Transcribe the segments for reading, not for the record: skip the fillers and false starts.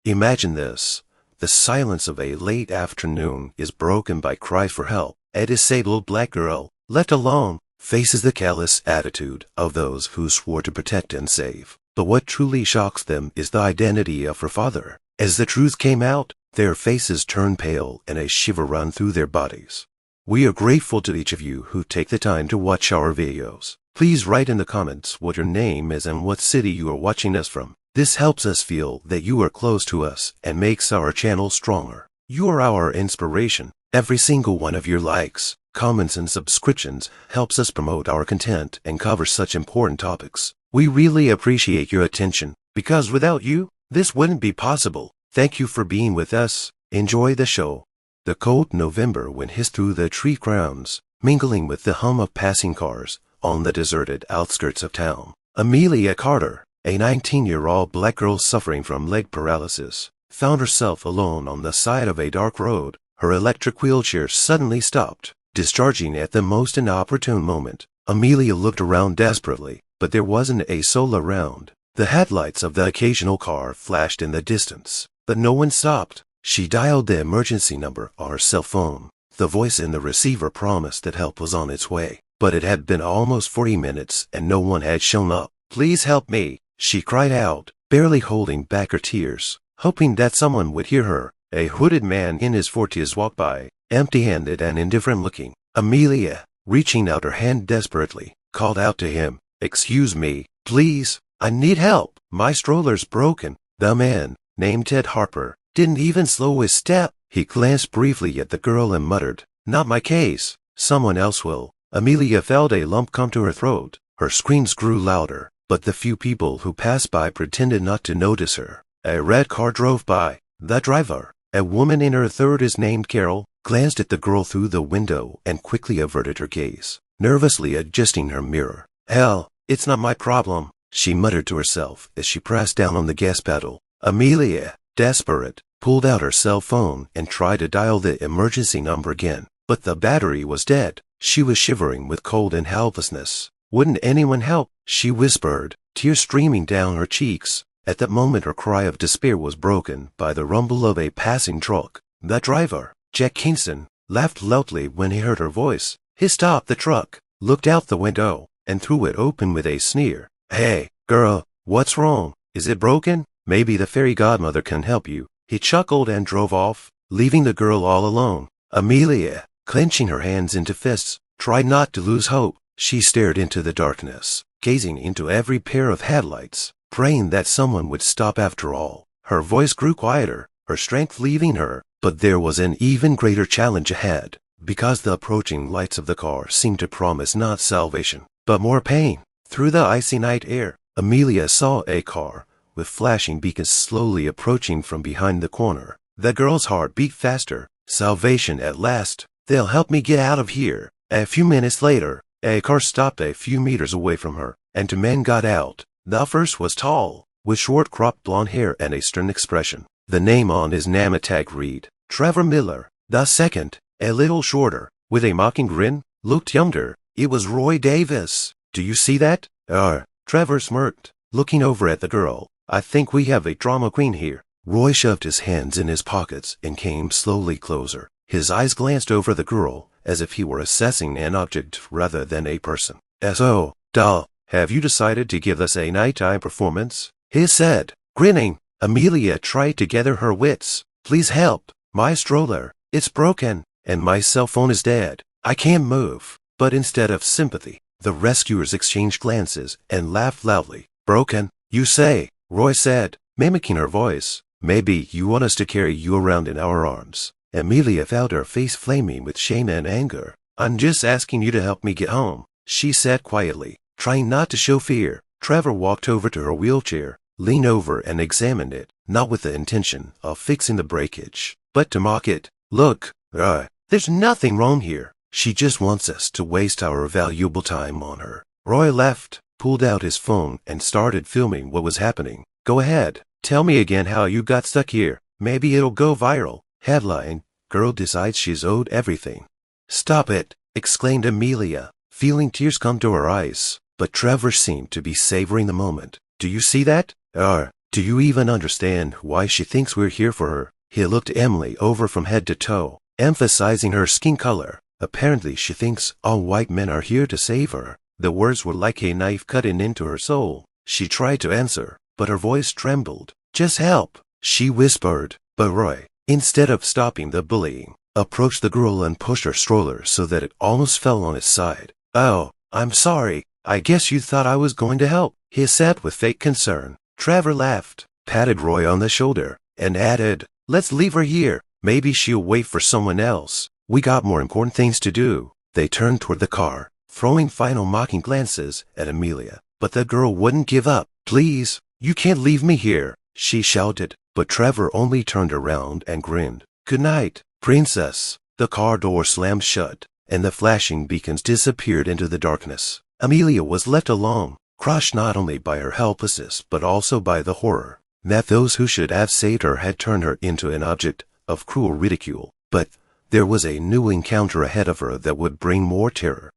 Imagine this. The silence of a late afternoon is broken by cries for help. A disabled black girl, left alone, faces the callous attitude of those who swore to protect and save. But what truly shocks them is the identity of her father. As the truth came out, their faces turn pale and a shiver ran through their bodies. We are grateful to each of you who take the time to watch our videos. Please write in the comments what your name is and what city you are watching us from. This helps us feel that you are close to us and makes our channel stronger. You are our inspiration. Every single one of your likes, comments, and subscriptions helps us promote our content and cover such important topics. We really appreciate your attention, because without you, this wouldn't be possible. Thank you for being with us. Enjoy the show. The cold November wind hissed through the tree crowns, mingling with the hum of passing cars on the deserted outskirts of town. Amelia Carter, a 19-year-old black girl suffering from leg paralysis, found herself alone on the side of a dark road. Her electric wheelchair suddenly stopped, discharging at the most inopportune moment. Amelia looked around desperately, but there wasn't a soul around. The headlights of the occasional car flashed in the distance, but no one stopped. She dialed the emergency number on her cell phone. The voice in the receiver promised that help was on its way, but it had been almost 40 minutes and no one had shown up. "Please help me," she cried out, barely holding back her tears, hoping that someone would hear her. A hooded man in his 40s walked by, empty-handed and indifferent-looking. Amelia, reaching out her hand desperately, called out to him, "Excuse me, please, I need help. My stroller's broken." The man, named Ted Harper, didn't even slow his step. He glanced briefly at the girl and muttered, "Not my case. Someone else will." Amelia felt a lump come to her throat. Her screams grew louder, but the few people who passed by pretended not to notice her. A red car drove by. The driver, a woman in her 30s named Carol, glanced at the girl through the window and quickly averted her gaze, nervously adjusting her mirror. "Hell, it's not my problem," she muttered to herself as she pressed down on the gas pedal. Amelia, desperate, pulled out her cell phone and tried to dial the emergency number again, but the battery was dead. She was shivering with cold and helplessness. "Wouldn't anyone help?" she whispered, tears streaming down her cheeks. At that moment her cry of despair was broken by the rumble of a passing truck. The driver, Jack Kingston, laughed loudly when he heard her voice. He stopped the truck, looked out the window, and threw it open with a sneer. "Hey, girl, what's wrong? Is it broken? Maybe the fairy godmother can help you." He chuckled and drove off, leaving the girl all alone. Amelia, clenching her hands into fists, tried not to lose hope. She stared into the darkness, gazing into every pair of headlights, praying that someone would stop after all. Her voice grew quieter, her strength leaving her, but there was an even greater challenge ahead, because the approaching lights of the car seemed to promise not salvation, but more pain. Through the icy night air, Amelia saw a car with flashing beacons slowly approaching from behind the corner. The girl's heart beat faster. Salvation at last. "They'll help me get out of here." A few minutes later, a car stopped a few meters away from her, and two men got out. The first was tall, with short cropped blonde hair and a stern expression. The name on his name tag read, Trevor Miller. The second, a little shorter, with a mocking grin, looked younger. It was Roy Davis. "Do you see that?" Trevor smirked, looking over at the girl. "I think we have a drama queen here." Roy shoved his hands in his pockets and came slowly closer. His eyes glanced over the girl as if he were assessing an object rather than a person. "So, doll, have you decided to give us a nighttime performance?" he said, grinning. Amelia tried to gather her wits. "Please help. My stroller, it's broken, and my cell phone is dead. I can't move." But instead of sympathy, the rescuers exchanged glances and laughed loudly. "Broken, you say?" Roy said, mimicking her voice. "Maybe you want us to carry you around in our arms." Amelia felt her face flaming with shame and anger. "I'm just asking you to help me get home," she said quietly, trying not to show fear. Trevor walked over to her wheelchair, leaned over and examined it, not with the intention of fixing the breakage, but to mock it. "Look, there's nothing wrong here. She just wants us to waste our valuable time on her." Roy left, pulled out his phone, and started filming what was happening. "Go ahead. Tell me again how you got stuck here. Maybe it'll go viral." Headline, "Girl decides she's owed everything." "Stop it," exclaimed Amelia, feeling tears come to her eyes. But Trevor seemed to be savoring the moment. "Do you see that? Do you even understand why she thinks we're here for her? He looked Emily over from head to toe, emphasizing her skin color. Apparently she thinks all white men are here to save her. The words were like a knife cutting into her soul. She tried to answer, but her voice trembled. Just help, she whispered. But Roy, instead of stopping the bullying, approached the girl and pushed her stroller so that it almost fell on its side. Oh, I'm sorry. I guess you thought I was going to help, he said with fake concern. Trevor laughed, patted Roy on the shoulder, and added, let's leave her here. Maybe she'll wait for someone else. We got more important things to do. They turned toward the car, throwing final mocking glances at Amelia. But the girl wouldn't give up. Please, you can't leave me here, she shouted. But Trevor only turned around and grinned. Good night, princess. The car door slammed shut, and the flashing beacons disappeared into the darkness. Amelia was left alone, crushed not only by her helplessness but also by the horror that those who should have saved her had turned her into an object of cruel ridicule. But there was a new encounter ahead of her that would bring more terror.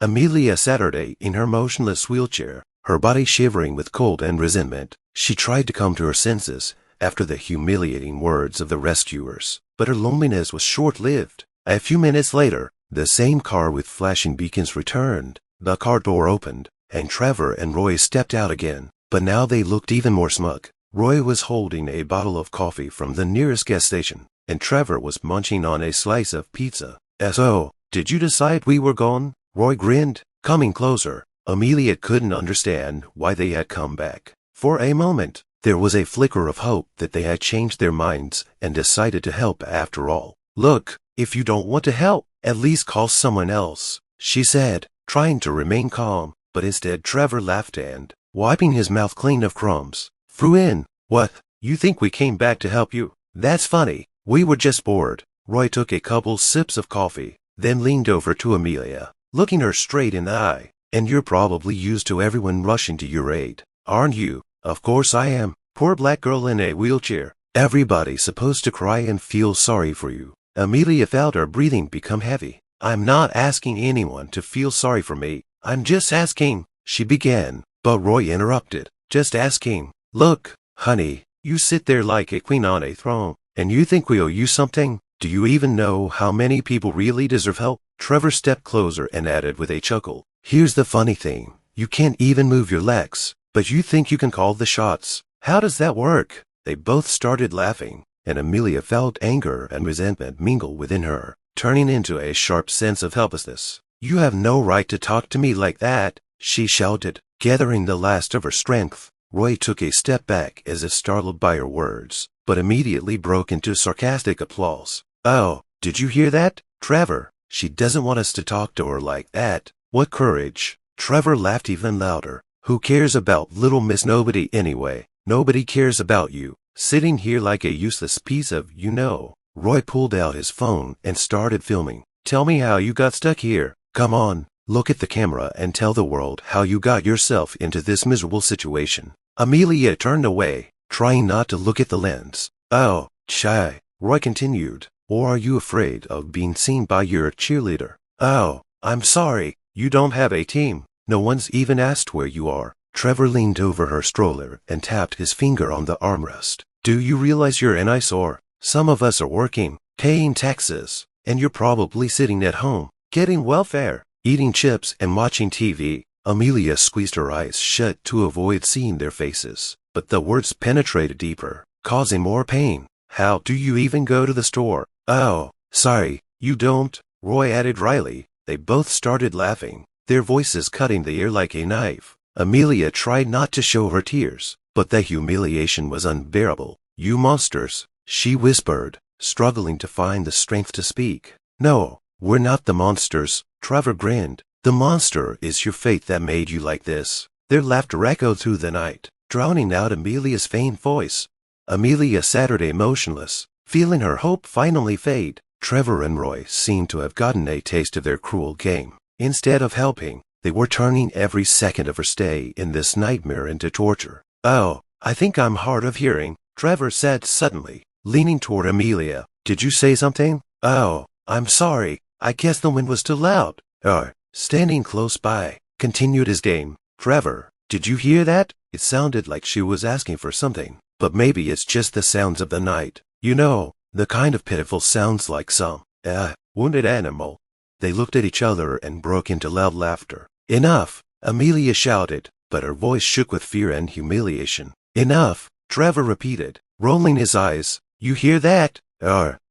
Amelia Saturday in her motionless wheelchair, her body shivering with cold and resentment. She tried to come to her senses after the humiliating words of the rescuers, but her loneliness was short-lived. A few minutes later, the same car with flashing beacons returned. The car door opened, and Trevor and Roy stepped out again, but now they looked even more smug. Roy was holding a bottle of coffee from the nearest gas station, and Trevor was munching on a slice of pizza. So, did you decide we were gone? Roy grinned, coming closer. Amelia couldn't understand why they had come back. For a moment, there was a flicker of hope that they had changed their minds and decided to help after all. Look, if you don't want to help, at least call someone else, she said, trying to remain calm. But instead Trevor laughed and, wiping his mouth clean of crumbs, threw in, What, you think we came back to help you? That's funny. We were just bored. Roy took a couple sips of coffee, then leaned over to Amelia, looking her straight in the eye. And you're probably used to everyone rushing to your aid, aren't you? Of course I am. Poor black girl in a wheelchair. Everybody's supposed to cry and feel sorry for you. Amelia felt her breathing become heavy. I'm not asking anyone to feel sorry for me. I'm just asking, she began, but Roy interrupted. Just asking. Look, honey, you sit there like a queen on a throne, and you think we owe you something? Do you even know how many people really deserve help? Trevor stepped closer and added with a chuckle. Here's the funny thing. You can't even move your legs, but you think you can call the shots. How does that work? They both started laughing, and Amelia felt anger and resentment mingle within her, turning into a sharp sense of helplessness. You have no right to talk to me like that, she shouted, gathering the last of her strength. Roy took a step back as if startled by her words, but immediately broke into sarcastic applause. Oh, did you hear that, Trevor? She doesn't want us to talk to her like that. What courage. Trevor laughed even louder. Who cares about little Miss Nobody anyway? Nobody cares about you, sitting here like a useless piece of you-know. Roy pulled out his phone and started filming. Tell me how you got stuck here. Come on, look at the camera and tell the world how you got yourself into this miserable situation. Amelia turned away, trying not to look at the lens. Oh, shy, Roy continued. Or are you afraid of being seen by your cheerleader? Oh, I'm sorry, you don't have a team. No one's even asked where you are. Trevor leaned over her stroller and tapped his finger on the armrest. Do you realize you're an eyesore? Some of us are working, paying taxes, and you're probably sitting at home, getting welfare, eating chips and watching TV. Amelia squeezed her eyes shut to avoid seeing their faces, but the words penetrated deeper, causing more pain. How do you even go to the store? Oh, sorry, you don't, Roy added wryly. They both started laughing, their voices cutting the air like a knife. Amelia tried not to show her tears, but the humiliation was unbearable. You monsters, she whispered, struggling to find the strength to speak. No, we're not the monsters, Trevor grinned. The monster is your fate that made you like this. Their laughter echoed through the night, drowning out Amelia's faint voice. Amelia Saturday motionless, feeling her hope finally fade. Trevor and Roy seemed to have gotten a taste of their cruel game. Instead of helping, they were turning every second of her stay in this nightmare into torture. Oh, I think I'm hard of hearing, Trevor said suddenly, leaning toward Amelia. Did you say something? Oh, I'm sorry. I guess the wind was too loud. Standing close by, continued his game. Trevor, did you hear that? It sounded like she was asking for something, but maybe it's just the sounds of the night. You know, the kind of pitiful sounds like some, wounded animal. They looked at each other and broke into loud laughter. Enough, Amelia shouted, but her voice shook with fear and humiliation. Enough, Trevor repeated, rolling his eyes. You hear that?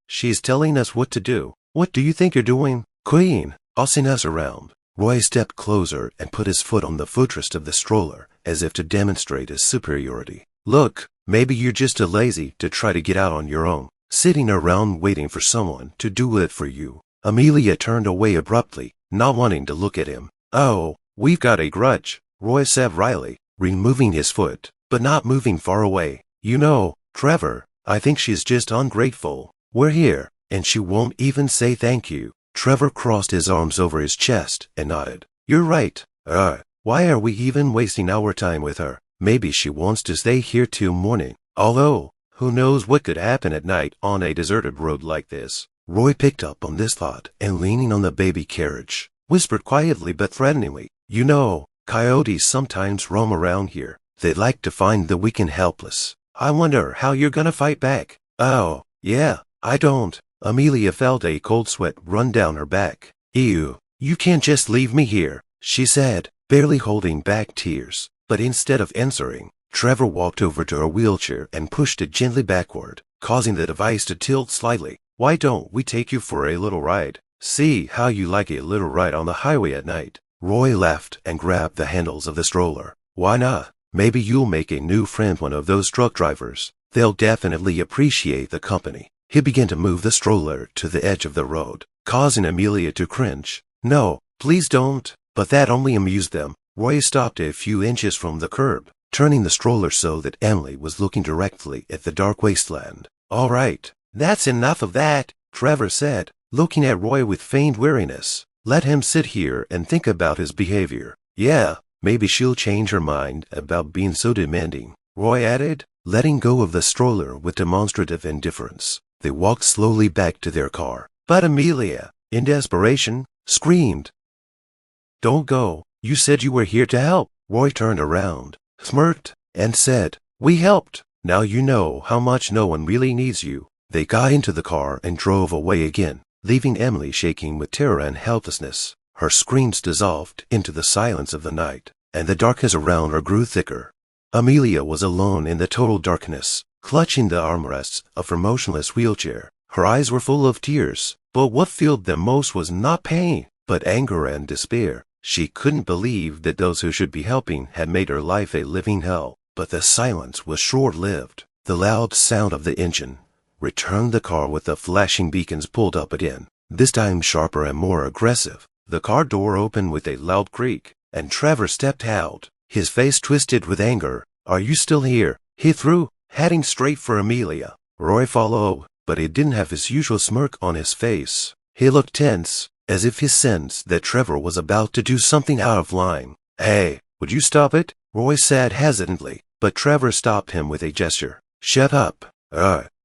She's telling us what to do. What do you think you're doing? Queen, tossing us around. Roy stepped closer and put his foot on the footrest of the stroller, as if to demonstrate his superiority. Look, maybe you're just too lazy to try to get out on your own, sitting around waiting for someone to do it for you. Amelia turned away abruptly, not wanting to look at him. Oh, we've got a grudge, Roy said wryly, removing his foot, but not moving far away. You know, Trevor, I think she's just ungrateful. We're here, and she won't even say thank you. Trevor crossed his arms over his chest and nodded. You're right. Why are we even wasting our time with her? Maybe she wants to stay here till morning. Although, who knows what could happen at night on a deserted road like this? Roy picked up on this thought and, leaning on the baby carriage, whispered quietly but threateningly, You know, coyotes sometimes roam around here. They like to find the weak and helpless. I wonder how you're gonna fight back. Oh, yeah, I don't. Amelia felt a cold sweat run down her back. Ew, you can't just leave me here, she said, barely holding back tears. But instead of answering, Trevor walked over to her wheelchair and pushed it gently backward, causing the device to tilt slightly. Why don't we take you for a little ride? See how you like a little ride on the highway at night. Roy laughed and grabbed the handles of the stroller. Why not? Maybe you'll make a new friend, one of those truck drivers. They'll definitely appreciate the company. He began to move the stroller to the edge of the road, causing Amelia to cringe. No, please don't. But that only amused them. Roy stopped a few inches from the curb, turning the stroller so that Emily was looking directly at the dark wasteland. All right, that's enough of that, Trevor said, looking at Roy with feigned weariness. Let him sit here and think about his behavior. Yeah, maybe she'll change her mind about being so demanding, Roy added, letting go of the stroller with demonstrative indifference. They walked slowly back to their car. But Amelia, in desperation, screamed. Don't go. You said you were here to help. Roy turned around, smirked, and said, We helped. Now you know how much no one really needs you. They got into the car and drove away again, leaving Emily shaking with terror and helplessness. Her screams dissolved into the silence of the night, and the darkness around her grew thicker. Amelia was alone in the total darkness, clutching the armrests of her motionless wheelchair. Her eyes were full of tears, but what filled them most was not pain, but anger and despair. She couldn't believe that those who should be helping had made her life a living hell. But the silence was short-lived. The loud sound of the engine returned the car with the flashing beacons pulled up again, this time sharper and more aggressive. The car door opened with a loud creak, and Trevor stepped out, his face twisted with anger. Are you still here? He threw, heading straight for Amelia. Roy followed, but he didn't have his usual smirk on his face. He looked tense, as if he sensed that Trevor was about to do something out of line. Hey, would you stop it? Roy said hesitantly, but Trevor stopped him with a gesture. Shut up.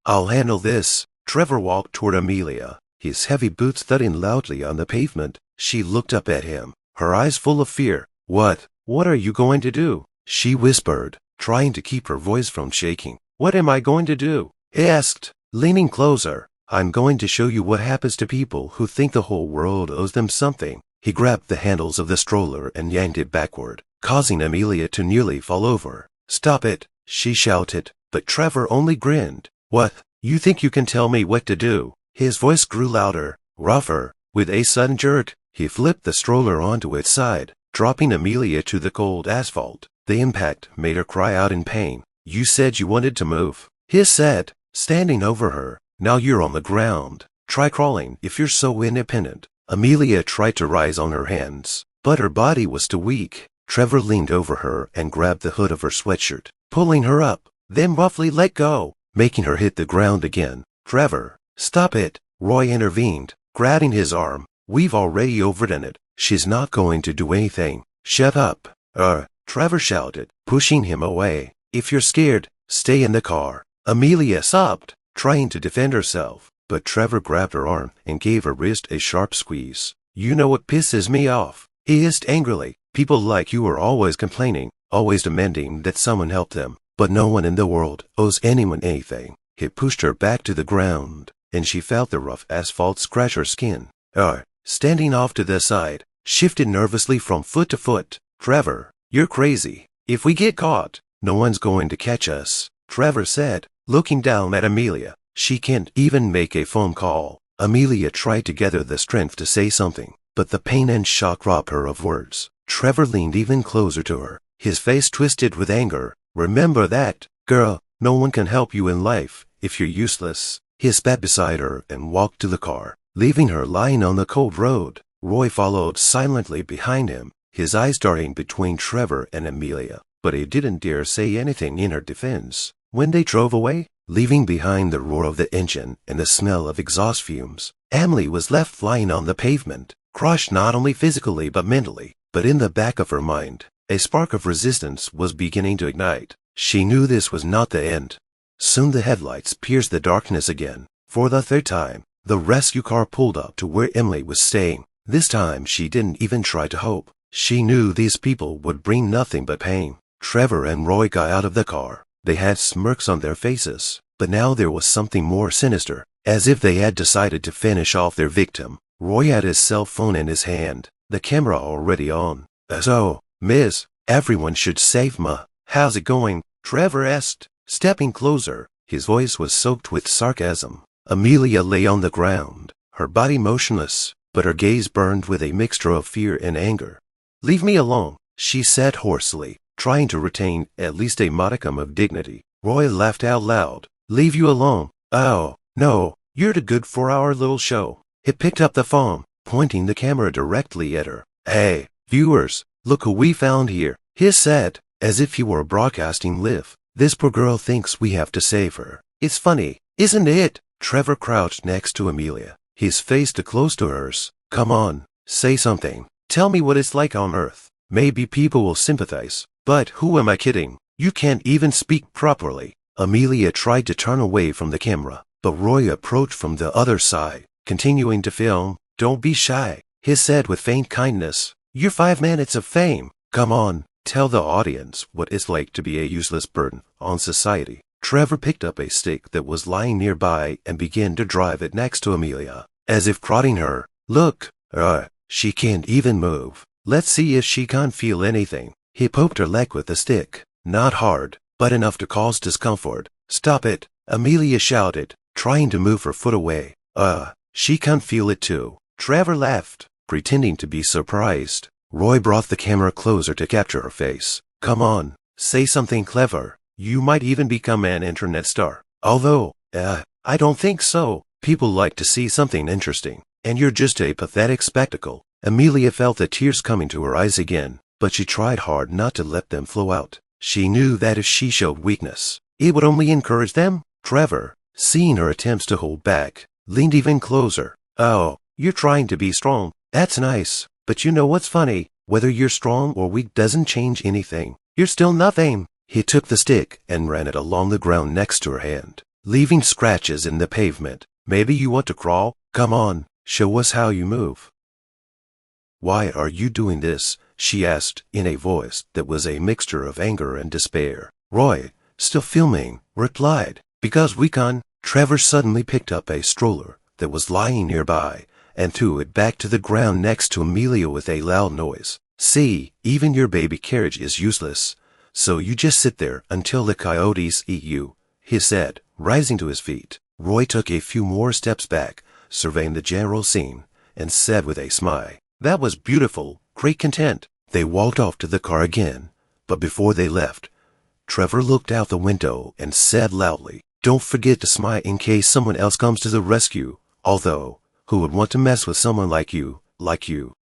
I'll handle this. Trevor walked toward Amelia, his heavy boots thudding loudly on the pavement. She looked up at him, her eyes full of fear. What are you going to do? She whispered, trying to keep her voice from shaking. What am I going to do? He asked, leaning closer. I'm going to show you what happens to people who think the whole world owes them something. He grabbed the handles of the stroller and yanked it backward, causing Amelia to nearly fall over. Stop it, she shouted, but Trevor only grinned. What? You think you can tell me what to do? His voice grew louder, rougher. With a sudden jerk, he flipped the stroller onto its side, dropping Amelia to the cold asphalt. The impact made her cry out in pain. You said you wanted to move, he said, standing over her. Now you're on the ground. Try crawling if you're so independent. Amelia tried to rise on her hands, but her body was too weak. Trevor leaned over her and grabbed the hood of her sweatshirt, pulling her up, then roughly let go, making her hit the ground again. Trevor, stop it, Roy intervened, grabbing his arm. We've already overdone it. She's not going to do anything. Shut up. Trevor shouted, pushing him away. If you're scared, stay in the car. Amelia sobbed, trying to defend herself, but Trevor grabbed her arm and gave her wrist a sharp squeeze. You know what pisses me off? He hissed angrily. People like you are always complaining, always demanding that someone help them. But no one in the world owes anyone anything. He pushed her back to the ground, and she felt the rough asphalt scratch her skin. Standing off to the side, shifted nervously from foot to foot. Trevor, you're crazy. If we get caught, no one's going to catch us, Trevor said, looking down at Amelia. She can't even make a phone call. Amelia tried to gather the strength to say something, but the pain and shock robbed her of words. Trevor leaned even closer to her, his face twisted with anger. Remember that, girl, no one can help you in life if you're useless. He spat beside her and walked to the car, leaving her lying on the cold road. Roy followed silently behind him, his eyes darting between Trevor and Amelia, but he didn't dare say anything in her defense. When they drove away, leaving behind the roar of the engine and the smell of exhaust fumes, Emily was left lying on the pavement, crushed not only physically but mentally. But in the back of her mind, a spark of resistance was beginning to ignite. She knew this was not the end. Soon the headlights pierced the darkness again. For the third time, the rescue car pulled up to where Emily was staying. This time she didn't even try to hope. She knew these people would bring nothing but pain. Trevor and Roy got out of the car. They had smirks on their faces, but now there was something more sinister, as if they had decided to finish off their victim. Roy had his cell phone in his hand, the camera already on. "So, miss, everyone should save ma. How's it going?" Trevor asked, stepping closer. His voice was soaked with sarcasm. Amelia lay on the ground, her body motionless, but her gaze burned with a mixture of fear and anger. "Leave me alone," she said hoarsely, trying to retain at least a modicum of dignity. Roy laughed out loud. "Leave you alone? Oh, no, you're too good for our little show." He picked up the phone, pointing the camera directly at her. "Hey, viewers, look who we found here," he said, as if he were broadcasting live. "This poor girl thinks we have to save her. It's funny, isn't it?" Trevor crouched next to Amelia, his face too close to hers. "Come on, say something. Tell me what it's like on Earth. Maybe people will sympathize. But who am I kidding? You can't even speak properly." Amelia tried to turn away from the camera, but Roy approached from the other side, continuing to film. "Don't be shy," he said with faint kindness. "You're 5 minutes of fame. Come on, tell the audience what it's like to be a useless burden on society." Trevor picked up a stick that was lying nearby and began to drive it next to Amelia, as if prodding her. "Look, she can't even move. Let's see if she can't feel anything." He poked her leg with the stick, not hard, but enough to cause discomfort. "Stop it," Amelia shouted, trying to move her foot away. She can't feel it too." Trevor laughed, pretending to be surprised. Roy brought the camera closer to capture her face. "Come on, say something clever. You might even become an internet star. Although, I don't think so. People like to see something interesting, and you're just a pathetic spectacle." Amelia felt the tears coming to her eyes again, but she tried hard not to let them flow out. She knew that if she showed weakness, it would only encourage them. Trevor, seeing her attempts to hold back, leaned even closer. "Oh, you're trying to be strong. That's nice. But you know what's funny? Whether you're strong or weak doesn't change anything. You're still nothing." He took the stick and ran it along the ground next to her hand, leaving scratches in the pavement. "Maybe you want to crawl? Come on, show us how you move." "Why are you doing this?" she asked in a voice that was a mixture of anger and despair. Roy, still filming, replied, "Because we can." Trevor suddenly picked up a stroller that was lying nearby and threw it back to the ground next to Amelia with a loud noise. "See, even your baby carriage is useless, so you just sit there until the coyotes eat you," he said, rising to his feet. Roy took a few more steps back, surveying the general scene, and said with a smile, "That was beautiful, great content." They walked off to the car again, but before they left, Trevor looked out the window and said loudly, "Don't forget to smile in case someone else comes to the rescue. Although, who would want to mess with someone like you?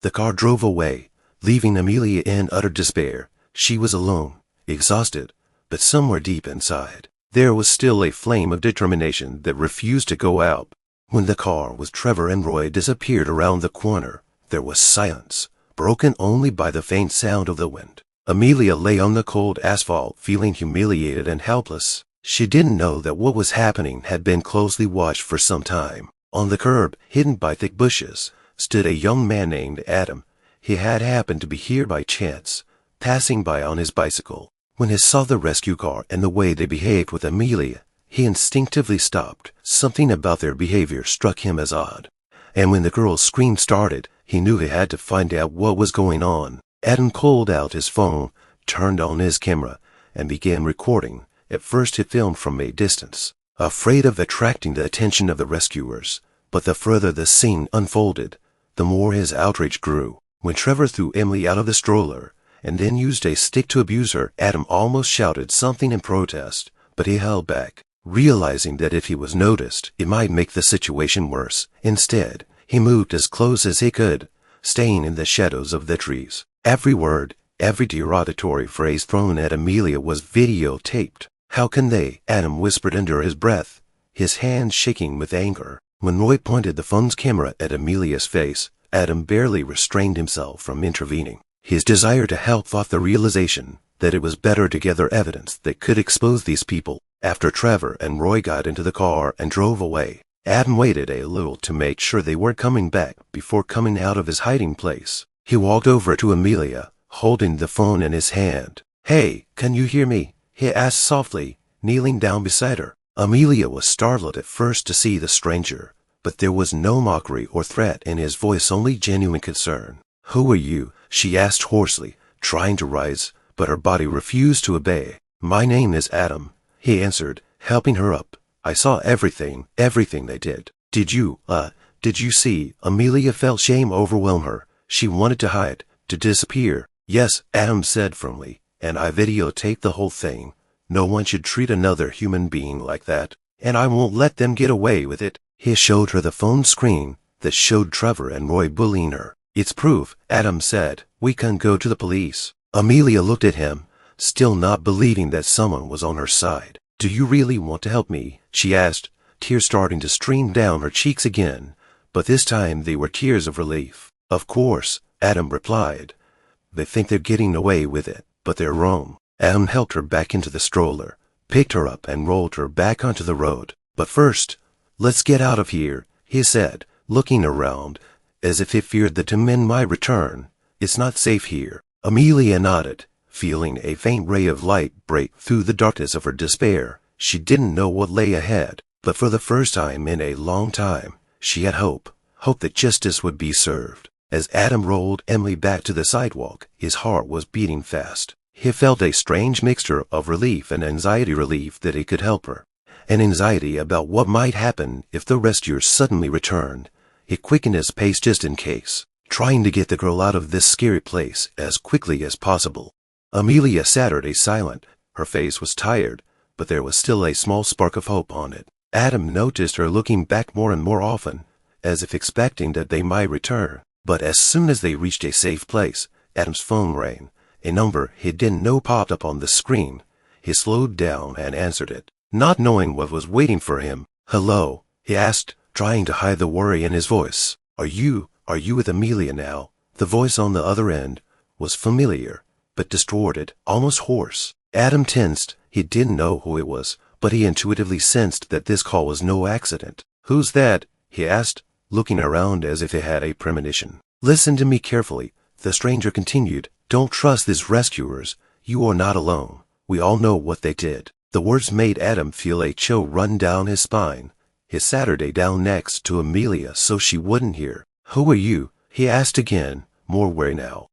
The car drove away, leaving Amelia in utter despair. She was alone, exhausted, but somewhere deep inside, there was still a flame of determination that refused to go out. When the car with Trevor and Roy disappeared around the corner, there was silence, broken only by the faint sound of the wind. Amelia lay on the cold asphalt, feeling humiliated and helpless. She didn't know that what was happening had been closely watched for some time. On the curb, hidden by thick bushes, stood a young man named Adam. He had happened to be here by chance, passing by on his bicycle. When he saw the rescue car and the way they behaved with Amelia, he instinctively stopped. Something about their behavior struck him as odd. And when the girl's scream started, he knew he had to find out what was going on. Adam pulled out his phone, turned on his camera, and began recording. At first he filmed from a distance, afraid of attracting the attention of the rescuers. But the further the scene unfolded, the more his outrage grew. When Trevor threw Emily out of the stroller, and then used a stick to abuse her, Adam almost shouted something in protest, but he held back, realizing that if he was noticed, it might make the situation worse. Instead, he moved as close as he could, staying in the shadows of the trees. Every word, every derogatory phrase thrown at Amelia was videotaped. "How can they?" Adam whispered under his breath, his hands shaking with anger. When Roy pointed the phone's camera at Amelia's face, Adam barely restrained himself from intervening. His desire to help fought the realization that it was better to gather evidence that could expose these people. After Trevor and Roy got into the car and drove away, Adam waited a little to make sure they weren't coming back before coming out of his hiding place. He walked over to Amelia, holding the phone in his hand. "Hey, can you hear me?" he asked softly, kneeling down beside her. Amelia was startled at first to see the stranger, but there was no mockery or threat in his voice, only genuine concern. "Who are you?" she asked hoarsely, trying to rise, but her body refused to obey. "My name is Adam," he answered, helping her up. "I saw everything they did." Did you see?" Amelia felt shame overwhelm her. She wanted to hide, to disappear. "Yes," Adam said firmly, "and I videotaped the whole thing. No one should treat another human being like that, and I won't let them get away with it." He showed her the phone screen that showed Trevor and Roy bullying her. "It's proof," Adam said. "We can go to the police." Amelia looked at him, still not believing that someone was on her side. "Do you really want to help me?" she asked, tears starting to stream down her cheeks again, but this time they were tears of relief. "Of course," Adam replied. "They think they're getting away with it, but they're wrong." Adam helped her back into the stroller, picked her up and rolled her back onto the road. "But first, let's get out of here," he said, looking around, as if he feared that the men might return. "It's not safe here." Amelia nodded, feeling a faint ray of light break through the darkness of her despair. She didn't know what lay ahead, but for the first time in a long time, she had hope that justice would be served. As Adam rolled Emily back to the sidewalk, his heart was beating fast. He felt a strange mixture of relief and anxiety. Relief that he could help her, and anxiety about what might happen if the rescuers suddenly returned. He quickened his pace just in case, trying to get the girl out of this scary place as quickly as possible. Amelia sat there silent. Her face was tired, but there was still a small spark of hope on it. Adam noticed her looking back more and more often, as if expecting that they might return. But as soon as they reached a safe place, Adam's phone rang. A number he didn't know popped up on the screen. He slowed down and answered it, not knowing what was waiting for him. "Hello?" he asked, trying to hide the worry in his voice. Are you with Amelia now?" The voice on the other end was familiar, but distorted, almost hoarse. Adam tensed. He didn't know who it was, but he intuitively sensed that this call was no accident. "Who's that?" he asked, looking around as if he had a premonition. "Listen to me carefully," the stranger continued. "Don't trust these rescuers. You are not alone. We all know what they did." The words made Adam feel a chill run down his spine. He sat her down next to Amelia so she wouldn't hear. "Who are you?" he asked again, more wary now.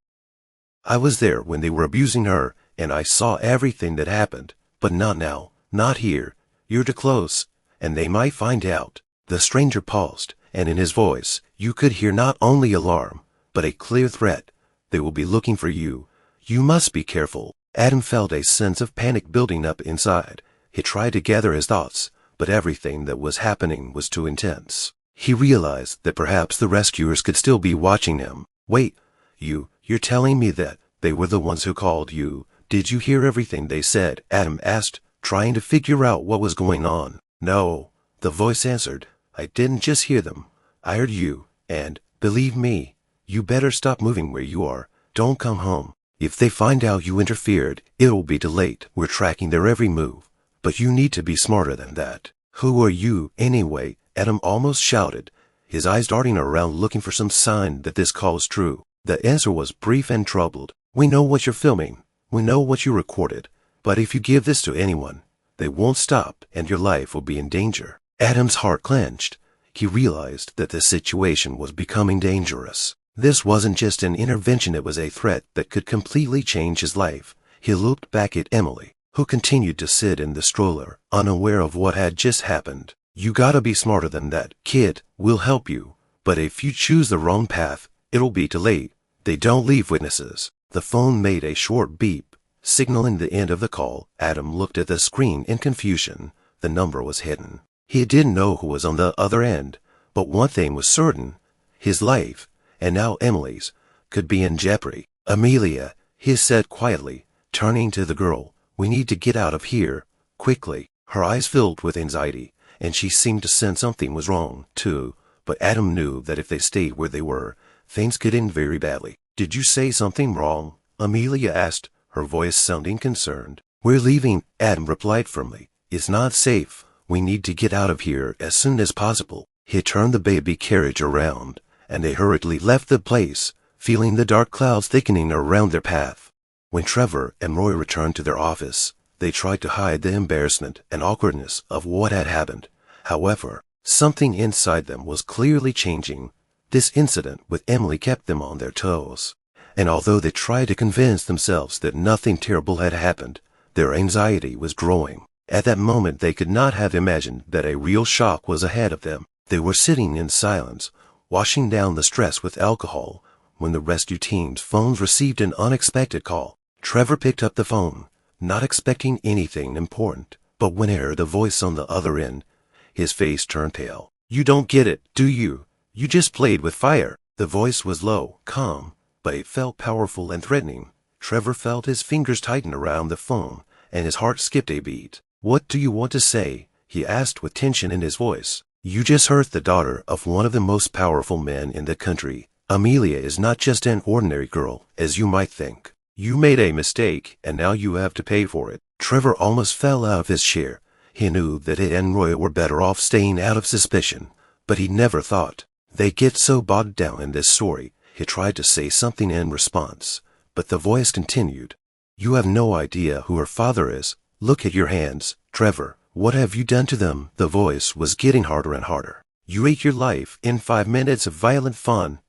"I was there when they were abusing her, and I saw everything that happened. But not now. Not here. You're too close, and they might find out." The stranger paused, and in his voice you could hear not only alarm, but a clear threat. "They will be looking for you. You must be careful." Adam felt a sense of panic building up inside. He tried to gather his thoughts, but everything that was happening was too intense. He realized that perhaps the rescuers could still be watching him. "Wait, you're telling me that they were the ones who called you? Did you hear everything they said?" Adam asked, trying to figure out what was going on. "No," the voice answered. "I didn't just hear them. I heard you, and, believe me, you better stop moving where you are. Don't come home. If they find out you interfered, it'll be too late. We're tracking their every move. But you need to be smarter than that." "Who are you, anyway?" Adam almost shouted, his eyes darting around looking for some sign that this call was true. The answer was brief and troubled. We know what you're filming. We know what you recorded. But if you give this to anyone, they won't stop and your life will be in danger. Adam's heart clenched. He realized that the situation was becoming dangerous. This wasn't just an intervention, it was a threat that could completely change his life. He looked back at Emily, who continued to sit in the stroller, unaware of what had just happened. You gotta be smarter than that, kid. We'll help you. But if you choose the wrong path, it'll be too late. They don't leave witnesses. The phone made a short beep, signaling the end of the call. Adam looked at the screen in confusion. The number was hidden. He didn't know who was on the other end, but one thing was certain. His life, and now Emily's, could be in jeopardy. Amelia, he said quietly, turning to the girl, we need to get out of here, quickly. Her eyes filled with anxiety, and she seemed to sense something was wrong, too. But Adam knew that if they stayed where they were, things could end very badly. Did you say something wrong? Amelia asked, her voice sounding concerned. We're leaving, Adam replied firmly. It's not safe. We need to get out of here as soon as possible. He turned the baby carriage around, and they hurriedly left the place, feeling the dark clouds thickening around their path. When Trevor and Roy returned to their office, they tried to hide the embarrassment and awkwardness of what had happened. However, something inside them was clearly changing. This incident with Emily kept them on their toes. And although they tried to convince themselves that nothing terrible had happened, their anxiety was growing. At that moment, they could not have imagined that a real shock was ahead of them. They were sitting in silence, washing down the stress with alcohol, when the rescue team's phones received an unexpected call. Trevor picked up the phone, not expecting anything important, but when he heard the voice on the other end, his face turned pale. You don't get it, do you? You just played with fire. The voice was low, calm, but it felt powerful and threatening. Trevor felt his fingers tighten around the phone, and his heart skipped a beat. What do you want to say? He asked with tension in his voice. You just hurt the daughter of one of the most powerful men in the country. Amelia is not just an ordinary girl, as you might think. You made a mistake, and now you have to pay for it. Trevor almost fell out of his chair. He knew that he and Roy were better off staying out of suspicion, but he never thought they'd get so bogged down in this story. He tried to say something in response, but the voice continued. You have no idea who her father is. Look at your hands, Trevor. What have you done to them? The voice was getting harder and harder. You ate your life in 5 minutes of violent fun,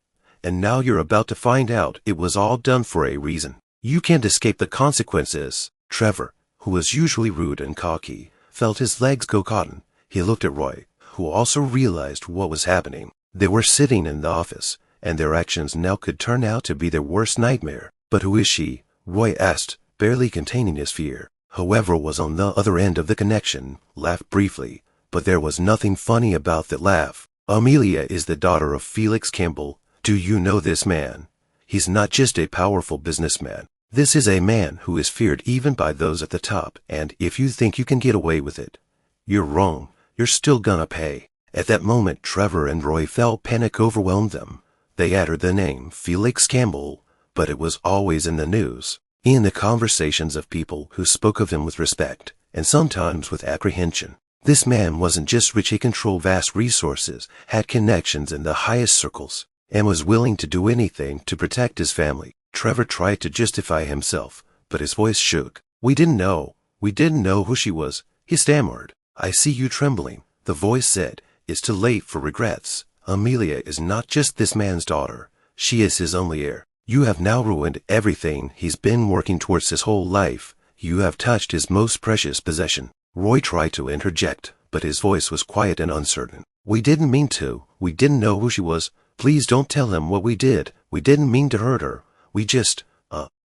and now you're about to find out it was all done for a reason. You can't escape the consequences. Trevor, who was usually rude and cocky, felt his legs go cotton. He looked at Roy, who also realized what was happening. They were sitting in the office, and their actions now could turn out to be their worst nightmare. But who is she? Roy asked, barely containing his fear. Whoever was on the other end of the connection laughed briefly, but there was nothing funny about the laugh. Amelia is the daughter of Felix Campbell. Do you know this man? He's not just a powerful businessman. This is a man who is feared even by those at the top, and if you think you can get away with it, you're wrong. You're still gonna pay. At that moment, Trevor and Roy felt panic overwhelm them. They uttered the name Felix Campbell, but it was always in the news, in the conversations of people who spoke of him with respect, and sometimes with apprehension. This man wasn't just rich, he controlled vast resources, had connections in the highest circles, and was willing to do anything to protect his family. Trevor tried to justify himself, but his voice shook. We didn't know who she was, he stammered. I see you trembling, the voice said. It's too late for regrets. Amelia is not just this man's daughter. She is his only heir. You have now ruined everything he's been working towards his whole life. You have touched his most precious possession. Roy tried to interject, but his voice was quiet and uncertain. We didn't mean to. We didn't know who she was. Please don't tell him what we did. We didn't mean to hurt her.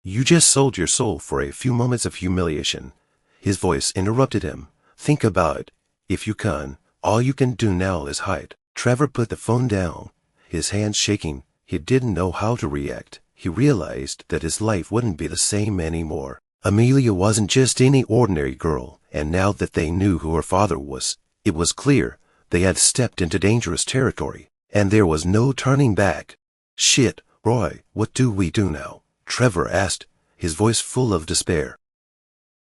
You just sold your soul for a few moments of humiliation. His voice interrupted him. Think about it. If you can, all you can do now is hide. Trevor put the phone down, his hands shaking. He didn't know how to react. He realized that his life wouldn't be the same anymore. Amelia wasn't just any ordinary girl, and now that they knew who her father was, it was clear they had stepped into dangerous territory, and there was no turning back. Shit, Roy, what do we do now? Trevor asked, his voice full of despair.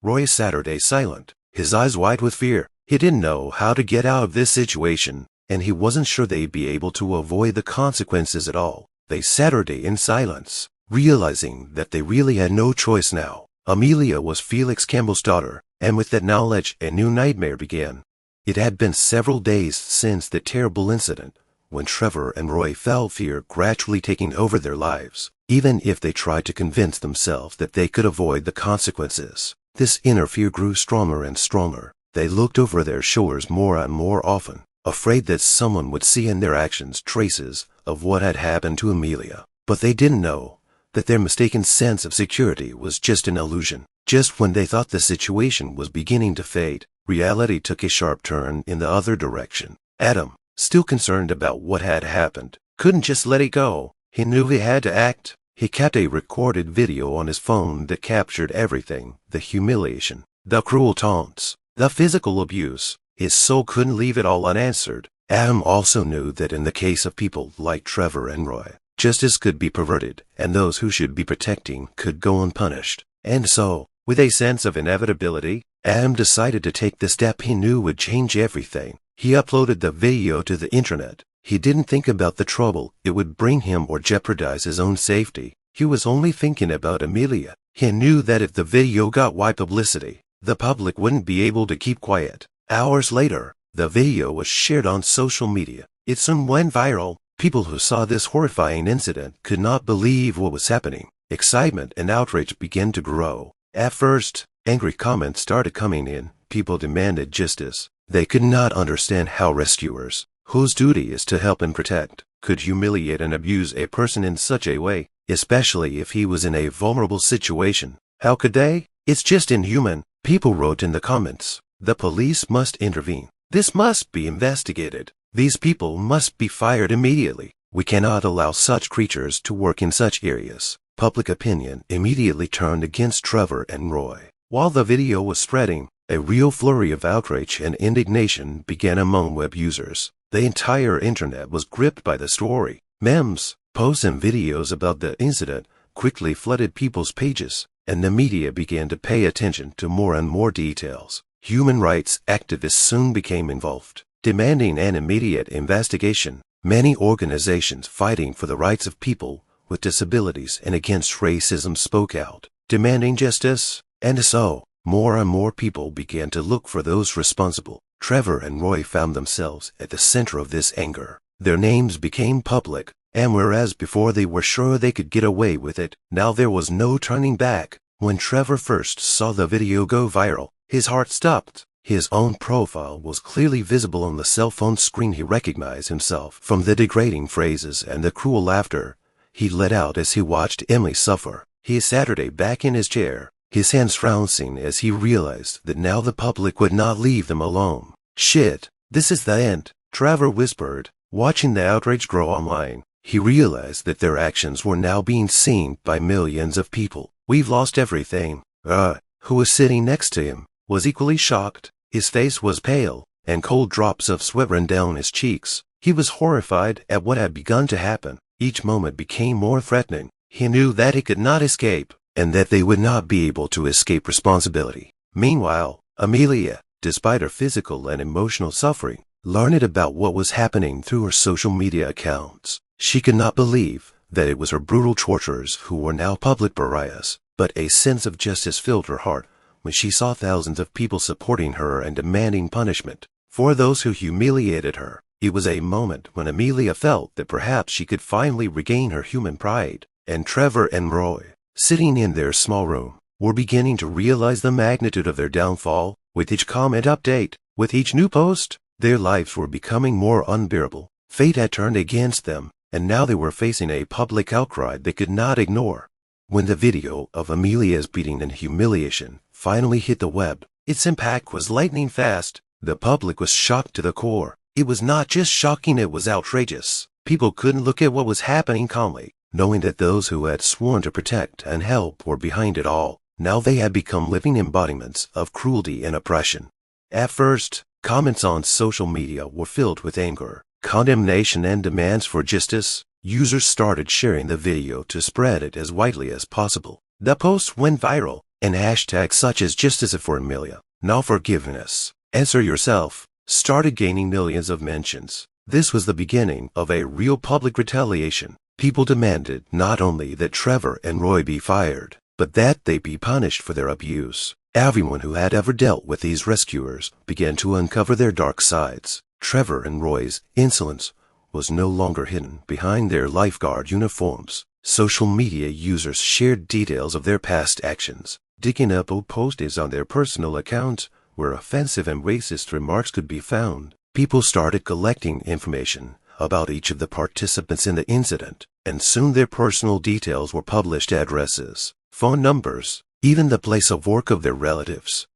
Roy sat silent, his eyes wide with fear. He didn't know how to get out of this situation, and he wasn't sure they'd be able to avoid the consequences at all. They sat in silence. realizing that they really had no choice now. Amelia was Felix Campbell's daughter, and with that knowledge, a new nightmare began. It had been several days since the terrible incident, when Trevor and Roy felt fear gradually taking over their lives, even if they tried to convince themselves that they could avoid the consequences. This inner fear grew stronger and stronger. They looked over their shoulders more and more often, afraid that someone would see in their actions traces of what had happened to Amelia. But they didn't know that their mistaken sense of security was just an illusion. Just when they thought the situation was beginning to fade, reality took a sharp turn in the other direction. Adam, still concerned about what had happened, couldn't just let it go. He knew he had to act. He kept a recorded video on his phone that captured everything: the humiliation, the cruel taunts, the physical abuse. His soul couldn't leave it all unanswered. Adam also knew that in the case of people like Trevor and Roy, justice could be perverted, and those who should be protecting could go unpunished. And so, with a sense of inevitability, Adam decided to take the step he knew would change everything. He uploaded the video to the internet. He didn't think about the trouble it would bring him or jeopardize his own safety. He was only thinking about Amelia. He knew that if the video got wide publicity, the public wouldn't be able to keep quiet. Hours later, the video was shared on social media. It soon went viral. People who saw this horrifying incident could not believe what was happening. Excitement and outrage began to grow. At first, angry comments started coming in. People demanded justice. They could not understand how rescuers, whose duty is to help and protect, could humiliate and abuse a person in such a way, especially if he was in a vulnerable situation. How could they? It's just inhuman. People wrote in the comments. The police must intervene. This must be investigated. These people must be fired immediately. We cannot allow such creatures to work in such areas. Public opinion immediately turned against Trevor and Roy. While the video was spreading, a real flurry of outrage and indignation began among web users. The entire internet was gripped by the story. Memes, posts, and videos about the incident quickly flooded people's pages, and the media began to pay attention to more and more details. Human rights activists soon became involved, demanding an immediate investigation. Many organizations fighting for the rights of people with disabilities and against racism spoke out, demanding justice. And so, more and more people began to look for those responsible. Trevor and Roy found themselves at the center of this anger. Their names became public, and whereas before they were sure they could get away with it, now there was no turning back. When Trevor first saw the video go viral, his heart stopped. His own profile was clearly visible on the cell phone screen. He recognized himself from the degrading phrases and the cruel laughter he let out as he watched Emily suffer. He sat back in his chair, his hands flouncing as he realized that now the public would not leave them alone. Shit, this is the end, Trevor whispered, watching the outrage grow online. He realized that their actions were now being seen by millions of people. We've lost everything. Who was sitting next to him was equally shocked. His face was pale, and cold drops of sweat ran down his cheeks. He was horrified at what had begun to happen. Each moment became more threatening. He knew that he could not escape, and that they would not be able to escape responsibility. Meanwhile, Amelia, despite her physical and emotional suffering, learned about what was happening through her social media accounts. She could not believe that it was her brutal torturers who were now public pariahs, but a sense of justice filled her heart when she saw thousands of people supporting her and demanding punishment for those who humiliated her. It was a moment when Amelia felt that perhaps she could finally regain her human pride. And Trevor and Roy, sitting in their small room, were beginning to realize the magnitude of their downfall. With each comment update, with each new post, their lives were becoming more unbearable. Fate had turned against them, and now they were facing a public outcry they could not ignore. When the video of Amelia's beating and humiliation finally hit the web, its impact was lightning fast. The public was shocked to the core. It was not just shocking, it was outrageous. People couldn't look at what was happening calmly, knowing that those who had sworn to protect and help were behind it all. Now they had become living embodiments of cruelty and oppression. At first, comments on social media were filled with anger, condemnation, and demands for justice. Users started sharing the video to spread it as widely as possible. The posts went viral, and hashtags such as "Justice for Amelia," "Now Forgiveness," "Answer Yourself" started gaining millions of mentions. This was the beginning of a real public retaliation. People demanded not only that Trevor and Roy be fired, but that they be punished for their abuse. Everyone who had ever dealt with these rescuers began to uncover their dark sides. Trevor and Roy's insolence was no longer hidden behind their lifeguard uniforms. Social media users shared details of their past actions, digging up old postings on their personal accounts where offensive and racist remarks could be found. People started collecting information about each of the participants in the incident, and soon their personal details were published: addresses, phone numbers, even the place of work of their relatives.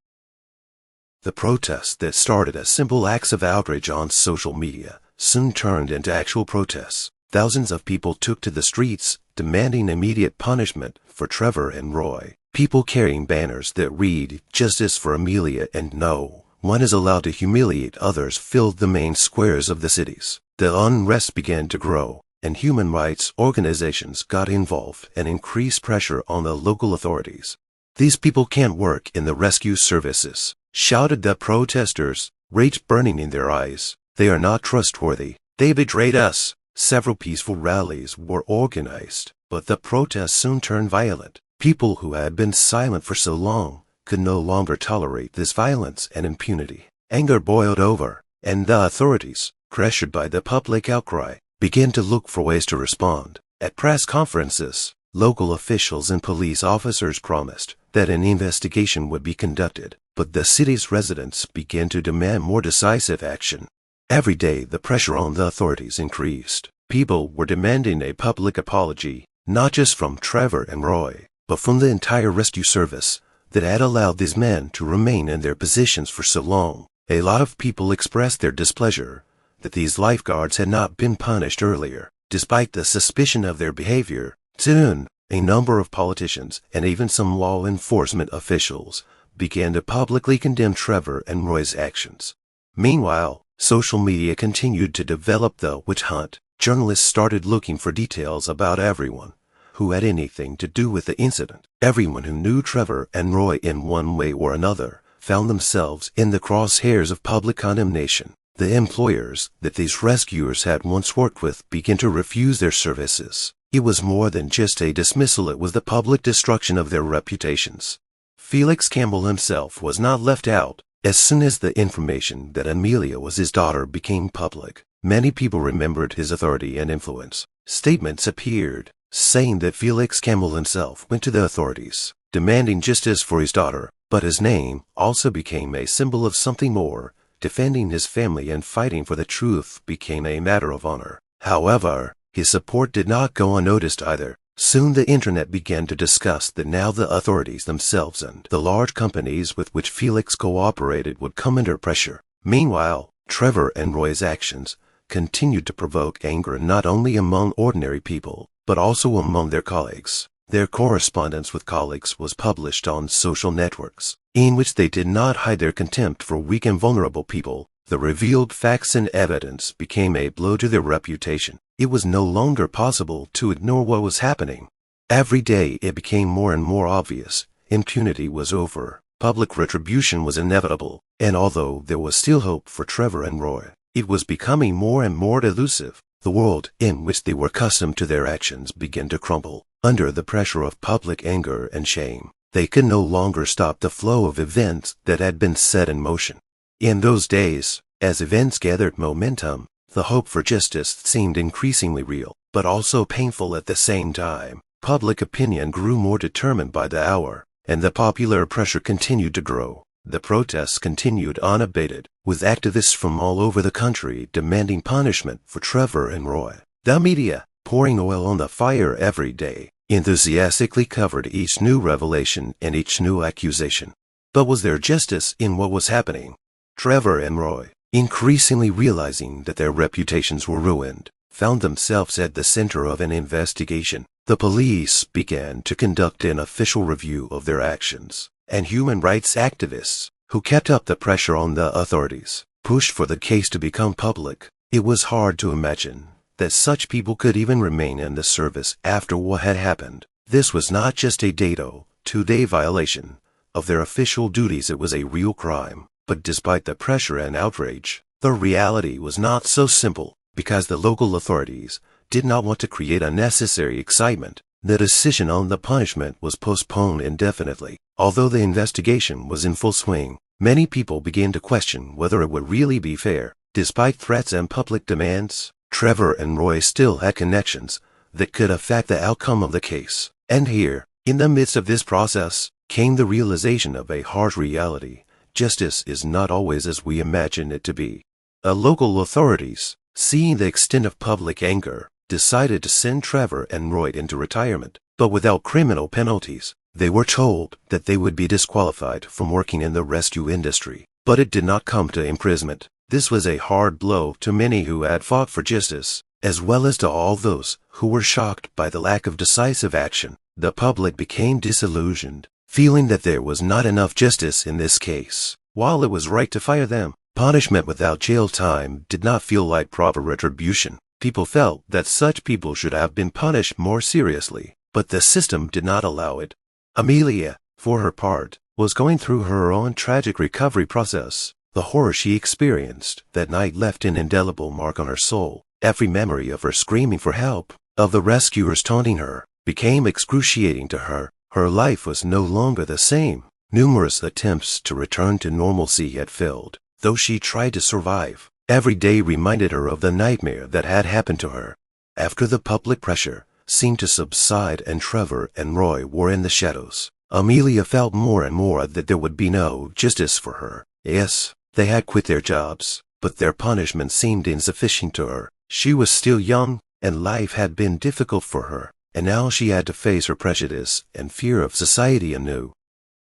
The protests that started as simple acts of outrage on social media soon turned into actual protests. Thousands of people took to the streets, demanding immediate punishment for Trevor and Roy. People carrying banners that read, "Justice for Amelia" and "No one is allowed to humiliate others" filled the main squares of the cities. The unrest began to grow, and human rights organizations got involved and increased pressure on the local authorities. "These people can't work in the rescue services," shouted the protesters, rage burning in their eyes. "They are not trustworthy. They betrayed us." Several peaceful rallies were organized, but the protests soon turned violent. People who had been silent for so long could no longer tolerate this violence and impunity. Anger boiled over, and the authorities, pressured by the public outcry, began to look for ways to respond. At press conferences, local officials and police officers promised that an investigation would be conducted, but the city's residents began to demand more decisive action. Every day, the pressure on the authorities increased. People were demanding a public apology, not just from Trevor and Roy, but from the entire rescue service that had allowed these men to remain in their positions for so long. A lot of people expressed their displeasure that these lifeguards had not been punished earlier, despite the suspicion of their behavior. Soon, a number of politicians and even some law enforcement officials began to publicly condemn Trevor and Roy's actions. Meanwhile, social media continued to develop the witch hunt. Journalists started looking for details about everyone who had anything to do with the incident. Everyone who knew Trevor and Roy in one way or another found themselves in the crosshairs of public condemnation. The employers that these rescuers had once worked with began to refuse their services. It was more than just a dismissal, it was the public destruction of their reputations. Felix Campbell himself was not left out. As soon as the information that Amelia was his daughter became public, many people remembered his authority and influence. Statements appeared saying that Felix Campbell himself went to the authorities, demanding justice for his daughter, but his name also became a symbol of something more. Defending his family and fighting for the truth became a matter of honor. However, his support did not go unnoticed either. Soon the internet began to discuss that now the authorities themselves and the large companies with which Felix cooperated would come under pressure. Meanwhile, Trevor and Roy's actions continued to provoke anger not only among ordinary people, but also among their colleagues. Their correspondence with colleagues was published on social networks, in which they did not hide their contempt for weak and vulnerable people. The revealed facts and evidence became a blow to their reputation. It was no longer possible to ignore what was happening. Every day it became more and more obvious. Impunity was over. Public retribution was inevitable. And although there was still hope for Trevor and Roy, it was becoming more and more elusive. The world in which they were accustomed to their actions began to crumble under the pressure of public anger and shame. They could no longer stop the flow of events that had been set in motion. In those days, as events gathered momentum, the hope for justice seemed increasingly real, but also painful at the same time. Public opinion grew more determined by the hour, and the popular pressure continued to grow. The protests continued unabated, with activists from all over the country demanding punishment for Trevor and Roy. The media, pouring oil on the fire every day, enthusiastically covered each new revelation and each new accusation. But was there justice in what was happening? Trevor and Roy, increasingly realizing that their reputations were ruined, found themselves at the center of an investigation. The police began to conduct an official review of their actions, and human rights activists, who kept up the pressure on the authorities, pushed for the case to become public. It was hard to imagine that such people could even remain in the service after what had happened. This was not just a day-to-day violation of their official duties, it was a real crime. But despite the pressure and outrage, the reality was not so simple, because the local authorities did not want to create unnecessary excitement. The decision on the punishment was postponed indefinitely. Although the investigation was in full swing, many people began to question whether it would really be fair. Despite threats and public demands, Trevor and Roy still had connections that could affect the outcome of the case. And here, in the midst of this process, came the realization of a harsh reality. Justice is not always as we imagine it to be. Local authorities, seeing the extent of public anger, decided to send Trevor and Roy into retirement, but without criminal penalties. They were told that they would be disqualified from working in the rescue industry, but it did not come to imprisonment. This was a hard blow to many who had fought for justice, as well as to all those who were shocked by the lack of decisive action. The public became disillusioned, feeling that there was not enough justice in this case. While it was right to fire them, punishment without jail time did not feel like proper retribution. People felt that such people should have been punished more seriously, but the system did not allow it. Amelia, for her part, was going through her own tragic recovery process. The horror she experienced that night left an indelible mark on her soul. Every memory of her screaming for help, of the rescuers taunting her, became excruciating to her. Her life was no longer the same. Numerous attempts to return to normalcy had failed. Though she tried to survive, every day reminded her of the nightmare that had happened to her. After the public pressure seemed to subside and Trevor and Roy were in the shadows, Amelia felt more and more that there would be no justice for her. Yes, they had quit their jobs, but their punishment seemed insufficient to her. She was still young, and life had been difficult for her, and now she had to face her prejudice and fear of society anew.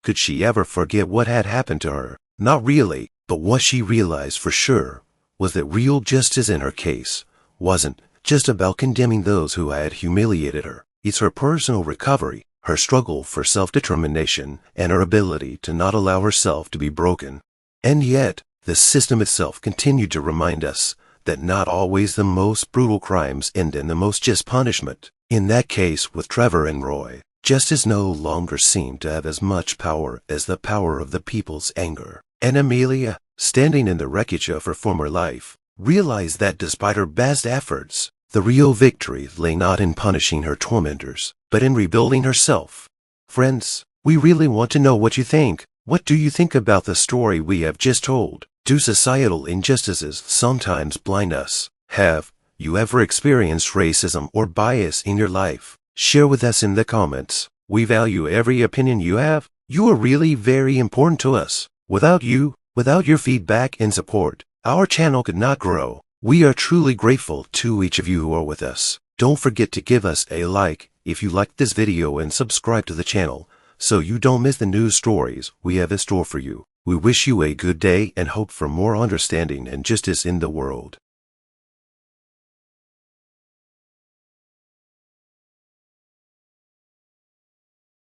Could she ever forget what had happened to her? Not really, but what she realized for sure was that real justice in her case wasn't just about condemning those who had humiliated her. It's her personal recovery, her struggle for self-determination, and her ability to not allow herself to be broken. And yet, the system itself continued to remind us that not always the most brutal crimes end in the most just punishment. In that case with Trevor and Roy, justice no longer seemed to have as much power as the power of the people's anger. And Amelia, standing in the wreckage of her former life, realized that despite her best efforts, the real victory lay not in punishing her tormentors, but in rebuilding herself. Friends, we really want to know what you think. What do you think about the story we have just told? Do societal injustices sometimes blind us? Have you ever experienced racism or bias in your life? Share with us in the comments. We value every opinion you have. You are really very important to us. Without you, without your feedback and support, our channel could not grow. We are truly grateful to each of you who are with us. Don't forget to give us a like if you liked this video and subscribe to the channel so you don't miss the news stories we have in store for you. We wish you a good day and hope for more understanding and justice in the world.